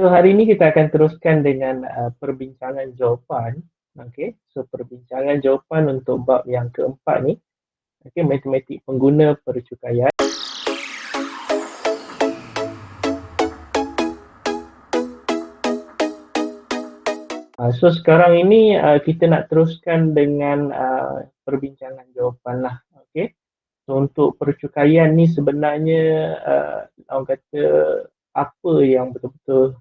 So hari ini kita akan teruskan dengan perbincangan jawapan. Okey, so perbincangan jawapan untuk bab yang keempat ni, okey, matematik pengguna percukaian. So sekarang ini kita nak teruskan dengan perbincangan jawapan lah. Okey. So untuk percukaian ni sebenarnya orang kata apa yang betul-betul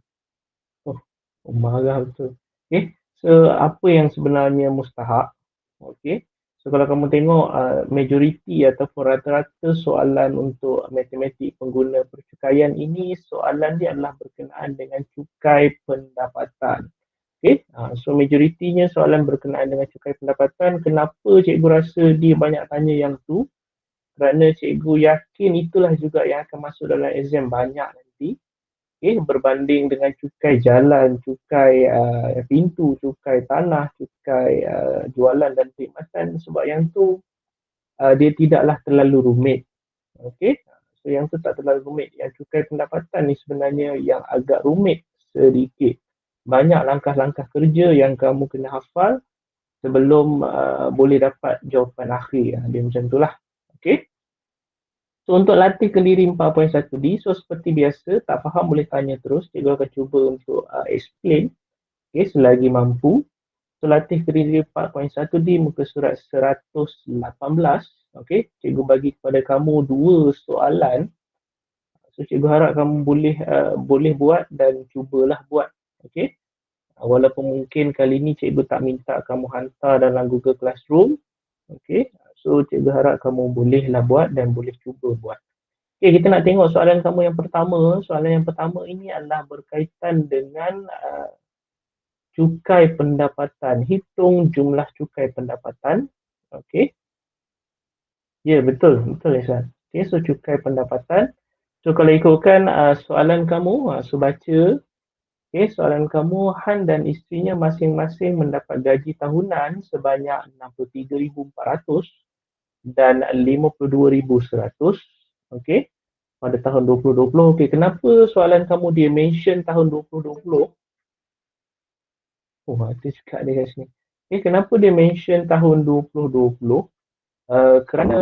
marah betul. Okey. So apa yang sebenarnya mustahak? Okey. So kalau kamu tengok majoriti ataupun rata-rata soalan untuk matematik pengguna percukaian ini, soalan dia adalah berkenaan dengan cukai pendapatan. Okey. So majoritinya soalan berkenaan dengan cukai pendapatan. Kenapa cikgu rasa dia banyak tanya yang tu? Kerana cikgu yakin itulah juga yang akan masuk dalam exam banyak nanti. Berbanding dengan cukai jalan, cukai pintu, cukai tanah, cukai jualan dan perkhidmatan, sebab yang tu dia tidaklah terlalu rumit. Okey. So yang tu tak terlalu rumit. Yang cukai pendapatan ni sebenarnya yang agak rumit sedikit. Banyak langkah-langkah kerja yang kamu kena hafal sebelum boleh dapat jawapan akhir. Dia macam itulah. Okey. So untuk latih kendiri 4.1D, so seperti biasa, tak faham boleh tanya terus. Cikgu akan cuba untuk explain selagi mampu. So latih kendiri 4.1D muka surat 118. Cikgu bagi kepada kamu 2 soalan. So cikgu harap kamu boleh buat dan cubalah buat. Walaupun mungkin kali ni cikgu tak minta kamu hantar dalam Google Classroom. So cikgu harap kamu bolehlah buat dan boleh cuba buat. Kita nak tengok soalan kamu yang pertama. Soalan yang pertama ini adalah berkaitan dengan cukai pendapatan. Hitung jumlah cukai pendapatan. Ya, betul. Betul, Ihsan. So cukai pendapatan. So kalau ikutkan soalan kamu, so baca. Soalan kamu, Han dan isterinya masing-masing mendapat gaji tahunan sebanyak 63,400 dan 52,100. Pada tahun 2020. Kenapa soalan kamu dia mention tahun 2020? Ada cakap dia kat sini. Kenapa dia mention tahun 2020? Kerana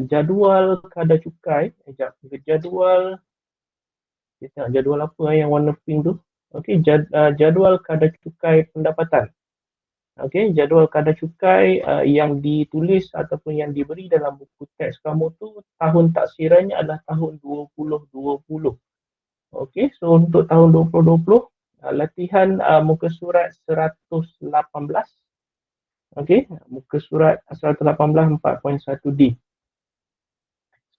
jadual kadar cukai, jadual, kita tengok jadual apa yang warna pink tu? Jadual kadar cukai pendapatan. Jadual kadar cukai yang ditulis ataupun yang diberi dalam buku teks kamu tu, tahun taksirannya adalah tahun 2020. So untuk tahun 2020, latihan muka surat 118. Muka surat 118 4.1D.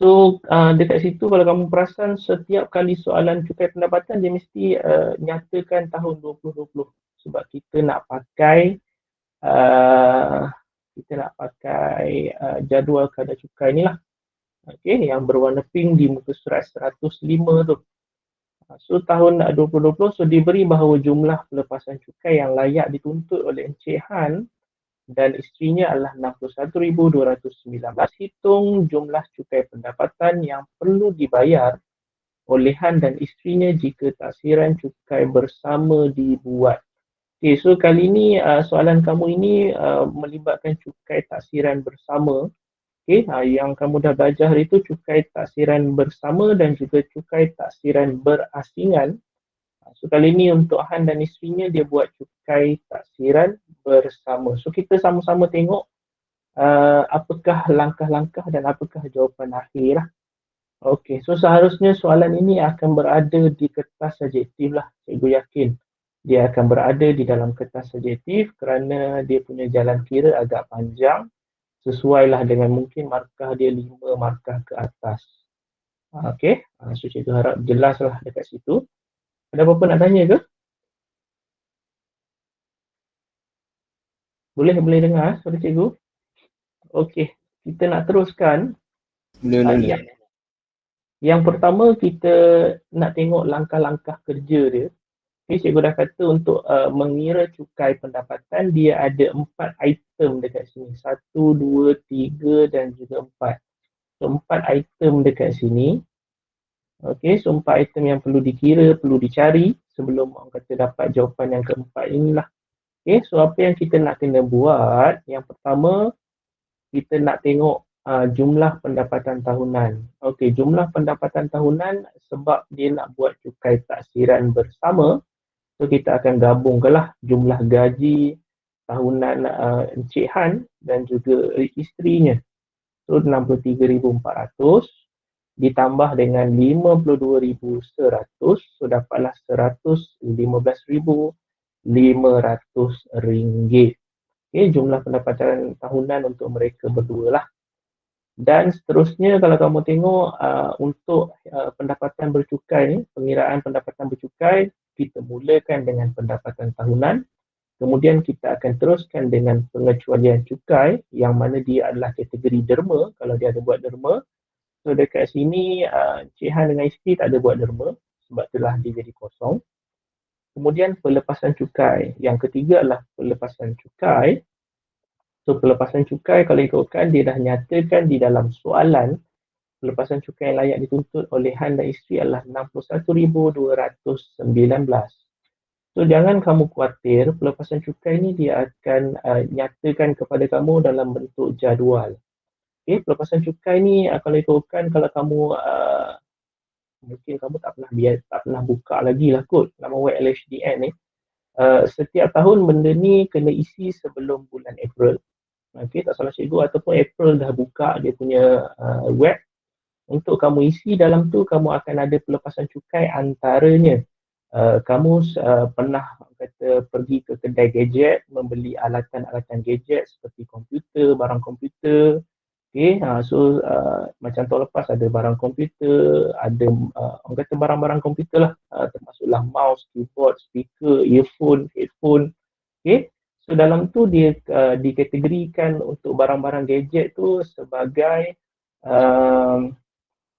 So dekat situ kalau kamu perasan, setiap kali soalan cukai pendapatan dia mesti nyatakan tahun 2020 sebab kita nak pakai jadual kadar cukai ni lah. Yang berwarna pink di muka surat 105 tu. So tahun 2020, so diberi bahawa jumlah pelepasan cukai yang layak dituntut oleh Encik Han dan isterinya adalah 61,219. Hitung jumlah cukai pendapatan yang perlu dibayar oleh Han dan isterinya jika taksiran cukai bersama dibuat. So kali ini soalan kamu ini melibatkan cukai taksiran bersama. Yang kamu dah belajar itu cukai taksiran bersama dan juga cukai taksiran berasingan. So kali ini untuk Han dan isterinya dia buat cukai taksiran bersama. So kita sama-sama tengok apakah langkah-langkah dan apakah jawapan akhir lah. So seharusnya soalan ini akan berada di kertas subjektif lah. Cikgu yakin dia akan berada di dalam kertas subjektif kerana dia punya jalan kira agak panjang. Sesuailah dengan mungkin markah dia 5 markah ke atas. So cikgu harap jelaslah dekat situ. Ada apa-apa nak tanya ke? Boleh dengar suara cikgu? Kita nak teruskan. Yang pertama kita nak tengok langkah-langkah kerja dia. Cikgu dah kata untuk mengira cukai pendapatan dia ada 4 item dekat sini. 1, 2, 3 dan juga 4. So 4 item dekat sini. So 4 item yang perlu dikira, perlu dicari sebelum orang kata dapat jawapan yang keempat inilah. Okay, so apa yang kita nak kena buat, yang pertama kita nak tengok jumlah pendapatan tahunan. Okey, jumlah pendapatan tahunan sebab dia nak buat cukai taksiran bersama, so kita akan gabungkanlah jumlah gaji tahunan Encik Han dan juga isterinya. So 63,400 ditambah dengan 52,100, so dapatlah RM115,500. Okay, jumlah pendapatan tahunan untuk mereka berdua lah. Dan seterusnya kalau kamu tengok untuk pendapatan bercukai ni, pengiraan pendapatan bercukai, kita mulakan dengan pendapatan tahunan, kemudian kita akan teruskan dengan pengecualian cukai yang mana dia adalah kategori derma kalau dia ada buat derma. So dekat sini Cik Han dengan isteri tak ada buat derma, sebab itulah dia jadi kosong. Kemudian pelepasan cukai, yang ketiga adalah pelepasan cukai. So pelepasan cukai kalau ikutkan dia dah nyatakan di dalam soalan, pelepasan cukai yang layak dituntut oleh Han dan isteri adalah 61,219. So jangan kamu khawatir, pelepasan cukai ni dia akan nyatakan kepada kamu dalam bentuk jadual. Okay, pelepasan cukai ni kalau ikutkan, kalau kamu mungkin kamu tak pernah buka lagi lah kot nama web LHDN ni. Setiap tahun benda ni kena isi sebelum bulan April. Okay, tak salah cikgu, ataupun April dah buka dia punya web. Untuk kamu isi dalam tu, kamu akan ada pelepasan cukai antaranya. Kamu pernah kata pergi ke kedai gadget, membeli alatan-alatan gadget seperti komputer, barang komputer. Okay, so macam tahun lepas ada barang komputer, ada orang kata barang-barang komputer lah, termasuklah mouse, keyboard, speaker, earphone, headphone. Okay, so dalam tu dia dikategorikan untuk barang-barang gadget tu sebagai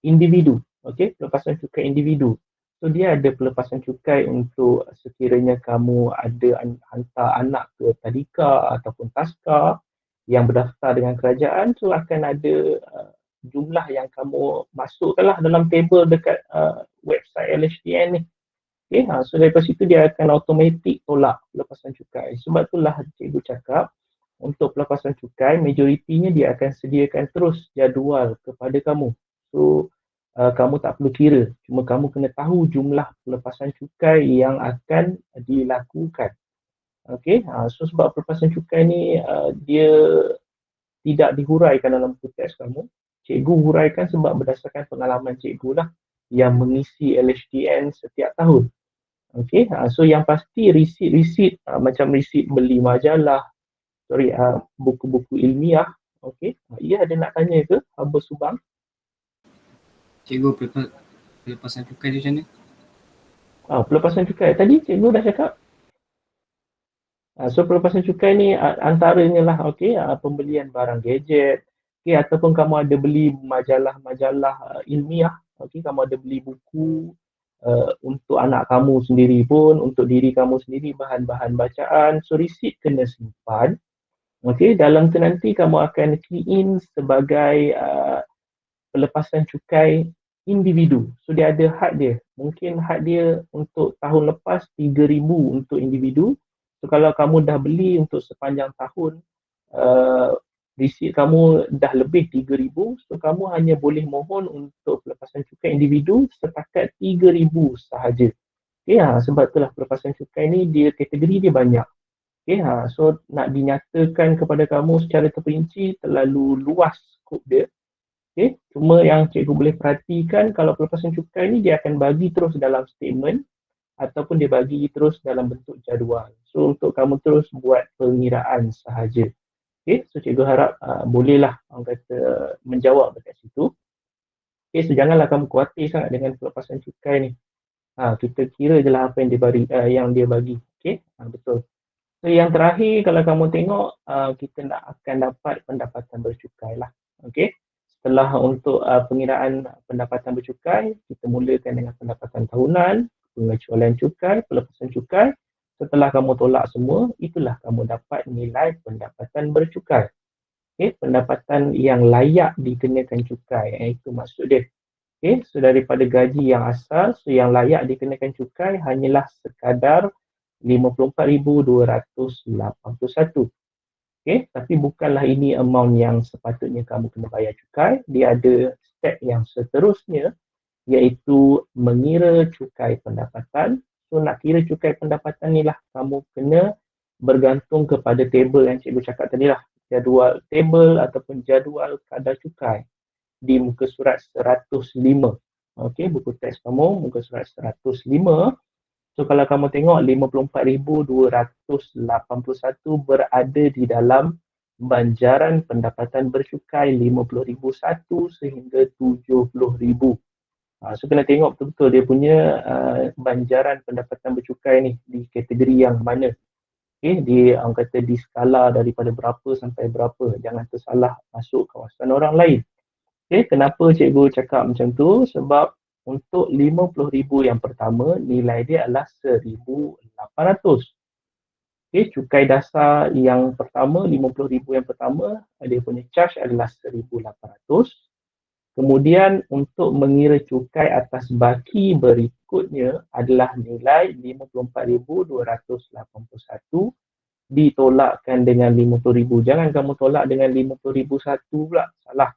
individu. Okay, pelepasan cukai individu. So dia ada pelepasan cukai untuk sekiranya kamu ada hantar anak ke tadika ataupun taska yang berdaftar dengan kerajaan, so akan ada jumlah yang kamu masukkanlah dalam table dekat website LHDN ni. Okay, so daripada situ dia akan automatik tolak pelepasan cukai. Sebab itulah cikgu cakap untuk pelepasan cukai, majoritinya dia akan sediakan terus jadual kepada kamu. So kamu tak perlu kira, cuma kamu kena tahu jumlah pelepasan cukai yang akan dilakukan. Okay, so sebab pelepasan cukai ni dia tidak dihuraikan dalam buku teks kamu, cikgu huraikan sebab berdasarkan pengalaman cikgu lah yang mengisi LHDN setiap tahun. Okay, so yang pasti resit macam resit beli majalah, buku-buku ilmiah. Okay, ia ada nak tanya ke Haba Subang? Cikgu, pelepasan cukai tu macam mana? Pelepasan cukai tadi cikgu dah cakap. So pelepasan cukai ni antaranya lah, okay, pembelian barang gadget, okay, ataupun kamu ada beli majalah-majalah ilmiah, okay, kamu ada beli buku untuk anak kamu sendiri pun, untuk diri kamu sendiri, bahan-bahan bacaan. So resit kena simpan. Okay, dalam tu nanti kamu akan key in sebagai pelepasan cukai individu. So dia ada had dia. Mungkin had dia untuk tahun lepas 3,000 untuk individu. So kalau kamu dah beli untuk sepanjang tahun, resit kamu dah lebih 3,000, so kamu hanya boleh mohon untuk pelepasan cukai individu setakat 3,000 sahaja. Okay, sebab itulah pelepasan cukai ni dia kategori dia banyak. Okay, so nak dinyatakan kepada kamu secara terperinci terlalu luas skop dia. Okay, cuma yang cikgu boleh perhatikan kalau pelepasan cukai ni dia akan bagi terus dalam statement ataupun dia bagi terus dalam bentuk jadual. So untuk kamu terus buat pengiraan sahaja. Okay, so cikgu harap bolehlah orang kata menjawab dekat situ. Okay, so janganlah kamu khawatir sangat dengan pelepasan cukai ni. Kita kira je lah apa yang dia bagi. Okay, betul. So yang terakhir kalau kamu tengok kita akan dapat pendapatan bercukai lah. Okay. Setelah untuk pengiraan pendapatan bercukai, kita mulakan dengan pendapatan tahunan, pengecualian cukai, pelepasan cukai. Setelah kamu tolak semua, itulah kamu dapat nilai pendapatan bercukai. Okay, pendapatan yang layak dikenakan cukai, itu maksud dia. Okay, so daripada gaji yang asal, so yang layak dikenakan cukai hanyalah sekadar 54,281. Okay, tapi bukanlah ini amount yang sepatutnya kamu kena bayar cukai. Dia ada step yang seterusnya, iaitu mengira cukai pendapatan. So nak kira cukai pendapatan ni lah kamu kena bergantung kepada table yang cikgu cakap tadi lah. Jadual table ataupun jadual kadar cukai di muka surat 105. Okey, buku teks kamu muka surat 105. So kalau kamu tengok 54,281 berada di dalam banjaran pendapatan bercukai 50,001 sehingga 70,000. So kena tengok betul-betul dia punya banjaran pendapatan bercukai ni di kategori yang mana. Okay, dia orang kata di skala daripada berapa sampai berapa. Jangan tersalah masuk kawasan orang lain. Okay, kenapa cikgu cakap macam tu? Sebab untuk 50,000 yang pertama, nilai dia adalah 1,800. Okay, cukai dasar yang pertama, 50,000 yang pertama, dia punya charge adalah 1,800. Kemudian untuk mengira cukai atas baki berikutnya adalah nilai 54,281 ditolakkan dengan 50,000. Jangan kamu tolak dengan 50,001 pula, salah.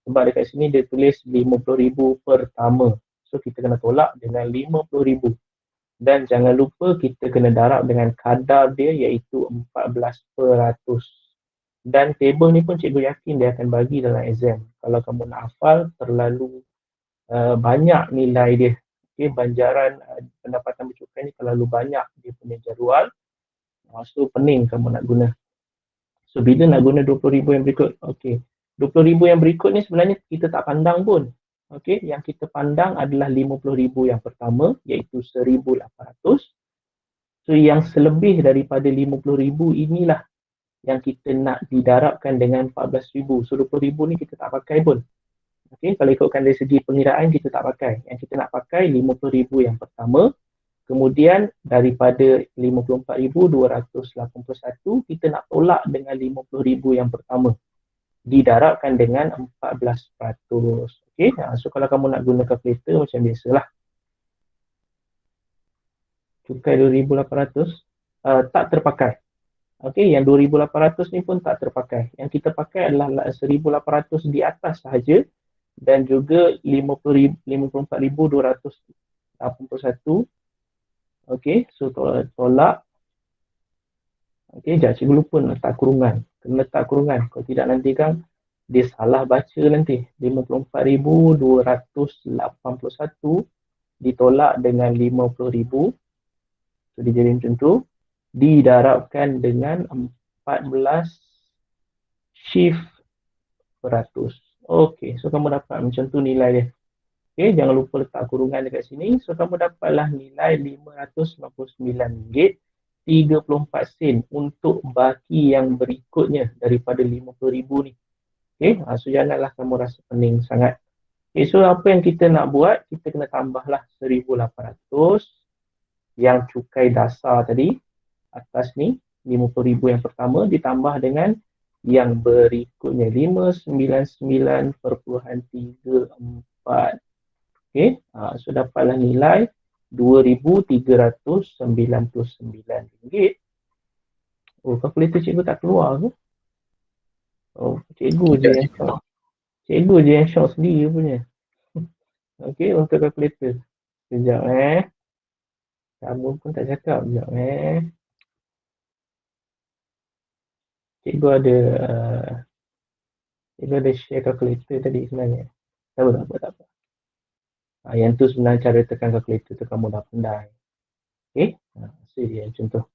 Sebab dekat sini dia tulis 50,000 pertama. So kita kena tolak dengan 50,000. Dan jangan lupa kita kena darab dengan kadar dia iaitu 14%. Dan table ni pun cikgu yakin dia akan bagi dalam exam. Kalau kamu nak hafal terlalu banyak nilai dia. Okay, banjaran pendapatan bercukai ni terlalu banyak dia punya jadual. So pening kamu nak guna. So bila nak guna 20,000 yang berikut? Okay. 20,000 yang berikut ni sebenarnya kita tak pandang pun. Okay, yang kita pandang adalah 50,000 yang pertama iaitu 1,800. So yang selebih daripada 50,000 inilah yang kita nak didarabkan dengan 14,000. So 20,000 ni kita tak pakai pun. Okay, kalau ikutkan dari segi pengiraan kita tak pakai. Yang kita nak pakai 50,000 yang pertama. Kemudian daripada 54,281 kita nak tolak dengan 50,000 yang pertama. Didarabkan dengan 14%. Okey, so kalau kamu nak guna kalkulator macam biasalah. Cukai 2,800 tak terpakai. Okey, yang 2,800 ni pun tak terpakai. Yang kita pakai adalah 1,800 di atas sahaja dan juga 54,281. Okey, so tolak. Okey, sekejap cikgu lupa letak kurungan. Kena letak kurungan. Kalau tidak nanti kan dia salah baca nanti. 54,281 ditolak dengan 50,000. So dia jadi macam tu. Didarabkan dengan 14 shift peratus. Okey, so kamu dapat macam tu nilai dia. Okey, jangan lupa letak kurungan dekat sini. So kamu dapatlah nilai RM599.34 untuk baki yang berikutnya daripada 50,000 ni. Okey, so janganlah kamu rasa pening sangat. Okey, so apa yang kita nak buat? Kita kena tambahlah 1,800 yang cukai dasar tadi atas ni, 50,000 yang pertama ditambah dengan yang berikutnya 599.34. Okey, so dapatlah nilai RM2,399. Oh, kalkulator cikgu tak keluar ke? Oh, cikgu je yang shock. Cikgu je yang shock sendiri punya. Okey, untuk kalkulator. Sekejap Kamu pun tak cakap sekejap Cikgu ada share kalkulator tadi sebenarnya. Tak apa. Yang tu sebenarnya cara tekan kalkulator tu kamu dah pandai. Okey, so dia macam tu.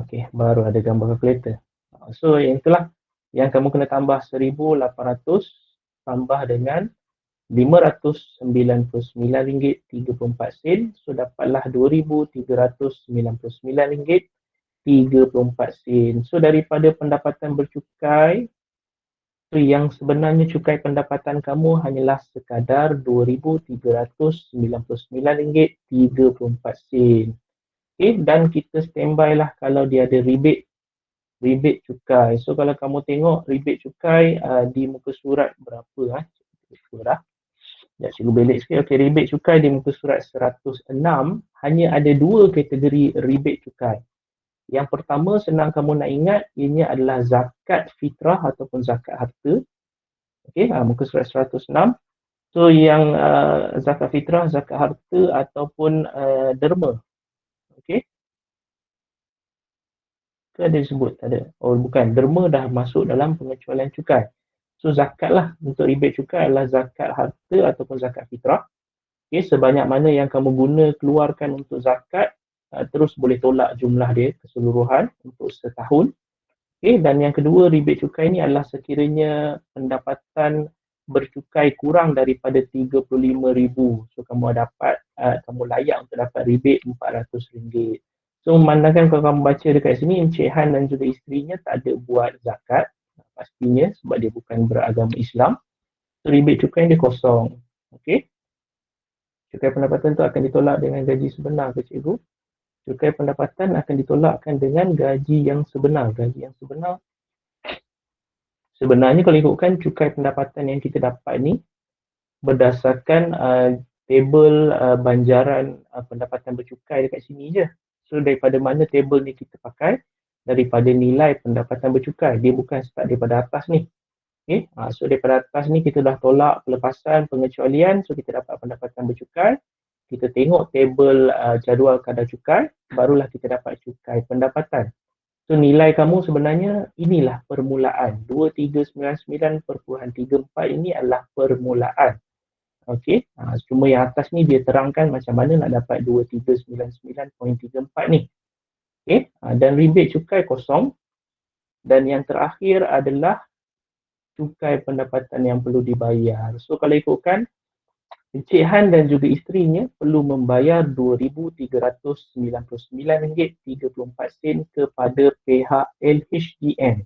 Okey, baru ada gambar kalkulator. So yang itulah yang kamu kena tambah 1,800 tambah dengan RM599.34. So dapatlah RM2,399.34. So daripada pendapatan bercukai, so yang sebenarnya cukai pendapatan kamu hanyalah sekadar RM2,399.34. Okay, dan kita standby lah kalau dia ada rebate cukai. So kalau kamu tengok rebate cukai di muka surat berapa Ya, cikgu belik sikit. Okey, rebate cukai di muka surat 106 hanya ada dua kategori rebate cukai. Yang pertama, senang kamu nak ingat, ini adalah zakat fitrah ataupun zakat harta. Okey, muka surat 106. So yang zakat fitrah, zakat harta ataupun derma. Okey. Ke ada disebut? Tak ada. Oh bukan, derma dah masuk dalam pengecualian cukai. So zakat lah untuk rebate cukai adalah zakat harta ataupun zakat fitrah. Okay, sebanyak mana yang kamu guna keluarkan untuk zakat, terus boleh tolak jumlah dia keseluruhan untuk setahun. Okay, dan yang kedua, rebate cukai ni adalah sekiranya pendapatan bercukai kurang daripada RM35,000. So kamu dapat, kamu layak untuk dapat rebate RM400. So memandangkan kalau kamu baca dekat sini, Encik Han dan juga isterinya tak ada buat zakat, pastinya sebab dia bukan beragama Islam. So rebate cukai dia kosong. Okay. Cukai pendapatan tu akan ditolak dengan gaji sebenar ke cikgu? Cukai pendapatan akan ditolakkan dengan gaji yang sebenar. Gaji yang sebenar sebenarnya kalau ikutkan cukai pendapatan yang kita dapat ni berdasarkan table banjaran pendapatan bercukai dekat sini je. So daripada mana table ni kita pakai? Daripada nilai pendapatan bercukai. Dia bukan start daripada atas ni. Okay? So daripada atas ni kita dah tolak pelepasan, pengecualian. So kita dapat pendapatan bercukai. Kita tengok table jadual kadar cukai. Barulah kita dapat cukai pendapatan. So nilai kamu sebenarnya inilah permulaan. 2399.34 ini adalah permulaan. Okey. Cuma yang atas ni dia terangkan macam mana nak dapat 2399.34 ni. Okey. Dan rebate cukai kosong. Dan yang terakhir adalah cukai pendapatan yang perlu dibayar. So kalau ikutkan, Encik Han dan juga isterinya perlu membayar RM2,399.34 kepada pihak LHDN.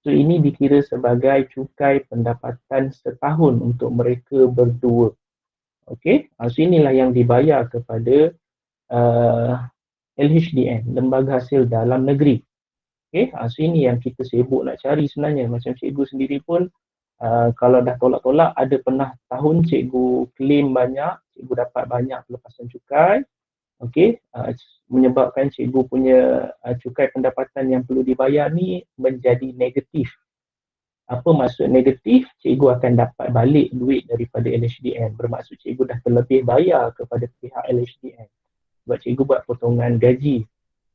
So ini dikira sebagai cukai pendapatan setahun untuk mereka berdua. Okey, so inilah yang dibayar kepada LHDN, Lembaga Hasil Dalam Negeri. Okey, so ini yang kita sibuk nak cari sebenarnya. Macam cikgu sendiri pun kalau dah tolak-tolak, ada pernah tahun cikgu claim banyak, cikgu dapat banyak pelepasan cukai. Okey, menyebabkan cikgu punya cukai pendapatan yang perlu dibayar ni menjadi negatif. Apa maksud negatif? Cikgu akan dapat balik duit daripada LHDN. Bermaksud cikgu dah terlebih bayar kepada pihak LHDN. Sebab cikgu buat potongan gaji.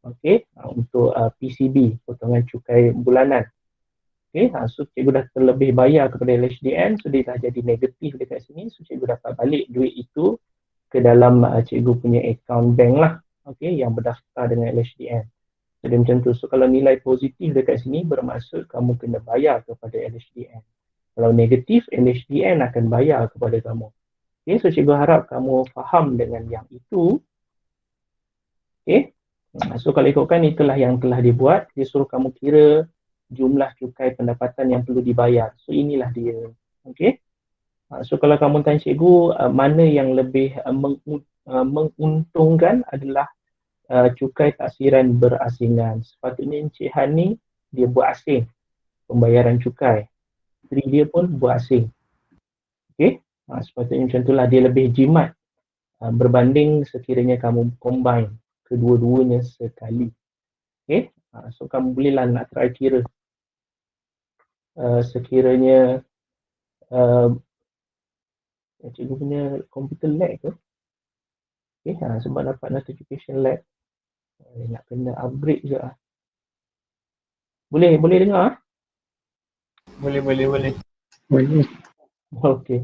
Okey, untuk PCB, potongan cukai bulanan. Okay, so cikgu dah terlebih bayar kepada LHDN, so dia dah jadi negatif dekat sini, so cikgu dapat balik duit itu ke dalam cikgu punya account bank lah, okay, yang berdaftar dengan LHDN. So dia macam tu. So kalau nilai positif dekat sini bermaksud kamu kena bayar kepada LHDN. Kalau negatif, LHDN akan bayar kepada kamu. Okay, so cikgu harap kamu faham dengan yang itu. Okay, so kalau ikutkan itulah yang telah dibuat, dia suruh kamu kira jumlah cukai pendapatan yang perlu dibayar. So inilah dia. Okey. So kalau kamu tanya cikgu mana yang lebih menguntungkan adalah cukai taksiran berasingan. Sepatutnya Encik Han ni dia buat asing pembayaran cukai. Isteri dia pun buat asing. Okey. Sepatutnya macam itulah, dia lebih jimat berbanding sekiranya kamu combine kedua-duanya sekali. Okey. So kamu bolehlah nak try kira sekiranya cikgu punya komputer lag ke? Okay, sebab dapat notification lag. Nak kena upgrade je lah. Boleh dengar? Boleh. Boleh. Okay.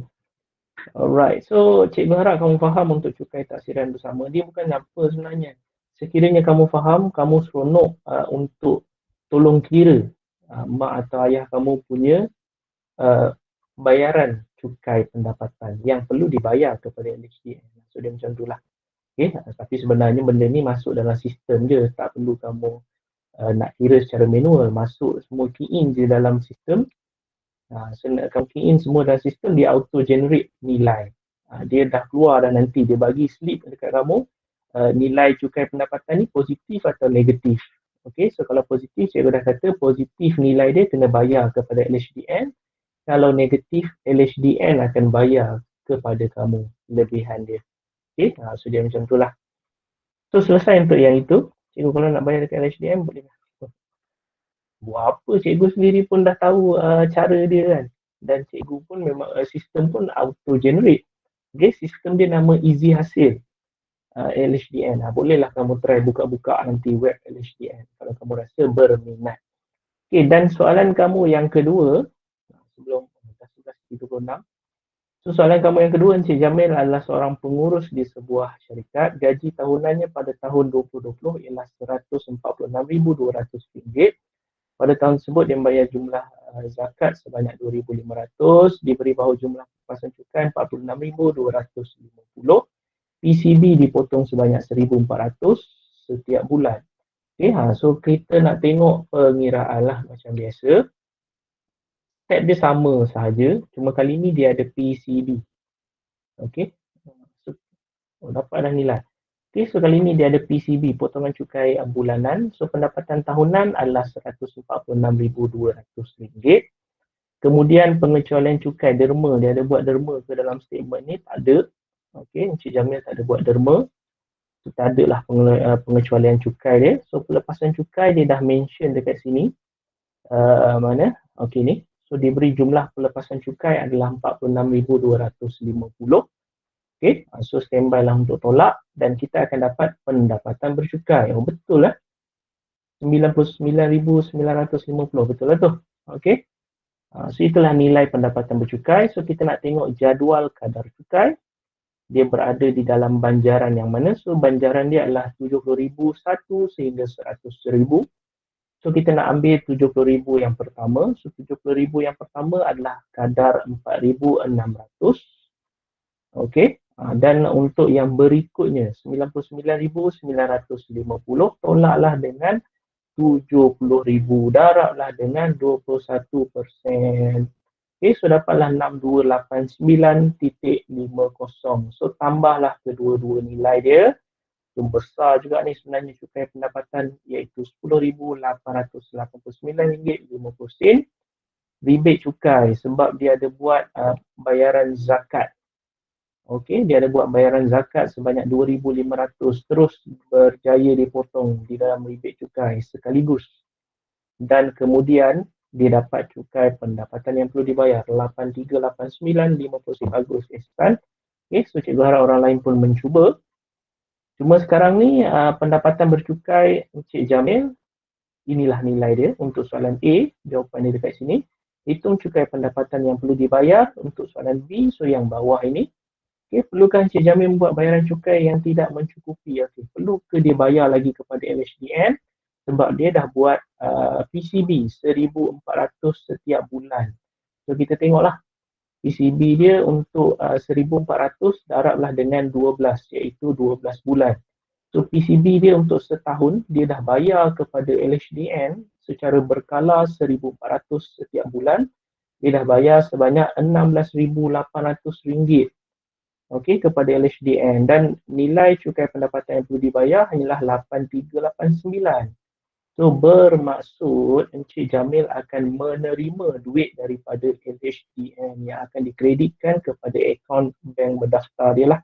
Alright, so cikgu harap kamu faham untuk cukai taksiran bersama. Dia bukan apa sebenarnya. Sekiranya kamu faham, kamu seronok untuk tolong kira mak atau ayah kamu punya bayaran cukai pendapatan yang perlu dibayar kepada LHDN. So dia macam itulah. Okay, tapi sebenarnya benda ni masuk dalam sistem je, tak perlu kamu nak kira secara manual, masuk semua key in je dalam sistem. So kamu key in semua dalam sistem, dia auto generate nilai. Dia dah keluar dah nanti, dia bagi slip dekat kamu, nilai cukai pendapatan ni positif atau negatif. Okay, so kalau positif, cikgu dah kata positif nilai dia kena bayar kepada LHDN. Kalau negatif, LHDN akan bayar kepada kamu lebihan dia. Okey, so dia macam tu lah. So selesai untuk yang itu. Cikgu kalau nak bayar dekat LHDN boleh. Buat apa, cikgu sendiri pun dah tahu cara dia kan. Dan cikgu pun memang sistem pun auto generate. Okay, sistem dia nama Easy Hasil LHDN. Bolehlah kamu try buka-buka nanti web LHDN kalau kamu rasa berminat. Okay, dan soalan kamu yang kedua, sebelum 11.36. So soalan kamu yang kedua, Encik Jamil adalah seorang pengurus di sebuah syarikat. Gaji tahunannya pada tahun 2020 ialah RM146,200. Pada tahun tersebut dia membayar jumlah zakat sebanyak 2,500, diberi bahawa jumlah pelepasan cukai 46,250, PCB dipotong sebanyak 1,400 setiap bulan. Okay, so kita nak tengok pengiraan lah macam biasa. Step dia sama sahaja, cuma kali ni dia ada PCB. Okay, so dapat dah nilai. Okay, so kali ni dia ada PCB, potongan cukai bulanan. So pendapatan tahunan adalah RM146,200. Kemudian pengecualian cukai derma, dia ada buat derma ke dalam statement ni? Tak ada. Okay, Encik Jamil tak ada buat derma. So tak ada lah pengecualian cukai dia. So pelepasan cukai dia dah mention dekat sini. Mana? Okay ni. So diberi jumlah pelepasan cukai adalah RM46,250. Okay, so standby lah untuk tolak dan kita akan dapat pendapatan bercukai. Oh, betul lah. 99,950, betul lah tu. Okay, so itulah nilai pendapatan bercukai. So kita nak tengok jadual kadar cukai. Dia berada di dalam banjaran yang mana? So banjaran dia adalah 70,001 sehingga 100,000. So kita nak ambil 70,000 yang pertama. So 70,000 yang pertama adalah kadar 4,600. Okay. Dan untuk yang berikutnya 99,950 tolaklah dengan 70,000, darablah dengan 21%. Okay, so dapatlah 6,289.50. So tambahlah kedua-dua nilai dia. So besar juga ni sebenarnya cukai pendapatan, iaitu RM10,889.50. Rebate cukai sebab dia ada buat bayaran zakat. Okey, dia ada buat bayaran zakat sebanyak 2,500, terus berjaya dipotong di dalam rebate cukai sekaligus. Dan kemudian dia dapat cukai pendapatan yang perlu dibayar 8389.50 bagus Ihsan. Okey, so cikgu harap orang lain pun mencuba. Cuma sekarang ni pendapatan bercukai Encik Jamil, inilah nilai dia untuk soalan A, jawapan dia dekat sini. Hitung cukai pendapatan yang perlu dibayar untuk soalan B, so yang bawah ini. Okay, perlukah Encik Jamil membuat bayaran cukai yang tidak mencukupi? Okay, perlu ke dia bayar lagi kepada LHDN sebab dia dah buat PCB 1,400 setiap bulan. So kita tengoklah PCB dia untuk 1,400 darablah dengan 12, iaitu 12 bulan. So PCB dia untuk setahun, dia dah bayar kepada LHDN secara berkala 1,400 setiap bulan. Dia dah bayar sebanyak RM16,800. Okey, kepada LHDN, dan nilai cukai pendapatan yang perlu dibayar hanyalah 8,389. So bermaksud Encik Jamil akan menerima duit daripada LHDN yang akan dikreditkan kepada akaun bank berdaftar dia lah.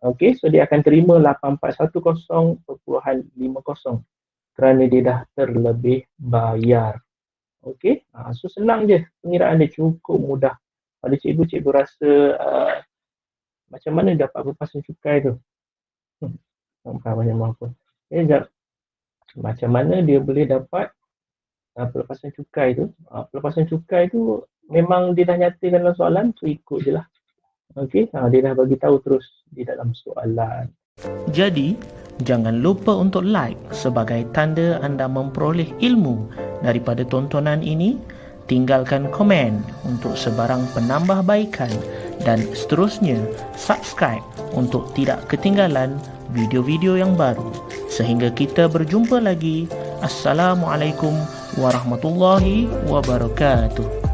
Okey, so dia akan terima 8,410.50 kerana dia dah terlebih bayar. Okey, so senang je, pengiraan dia cukup mudah. Pada cikgu rasa macam mana dapat pelepasan cukai tu? Bukan banyak mampu. Macam mana dia boleh dapat pelepasan cukai tu? Pelepasan cukai tu memang dia dah nyatakan dalam soalan, so ikut je lah. Okey, dia dah bagi tahu terus di dalam soalan. Jadi, jangan lupa untuk like sebagai tanda anda memperoleh ilmu daripada tontonan ini. Tinggalkan komen untuk sebarang penambahbaikan dan seterusnya subscribe untuk tidak ketinggalan video-video yang baru. Sehingga kita berjumpa lagi. Assalamualaikum warahmatullahi wabarakatuh.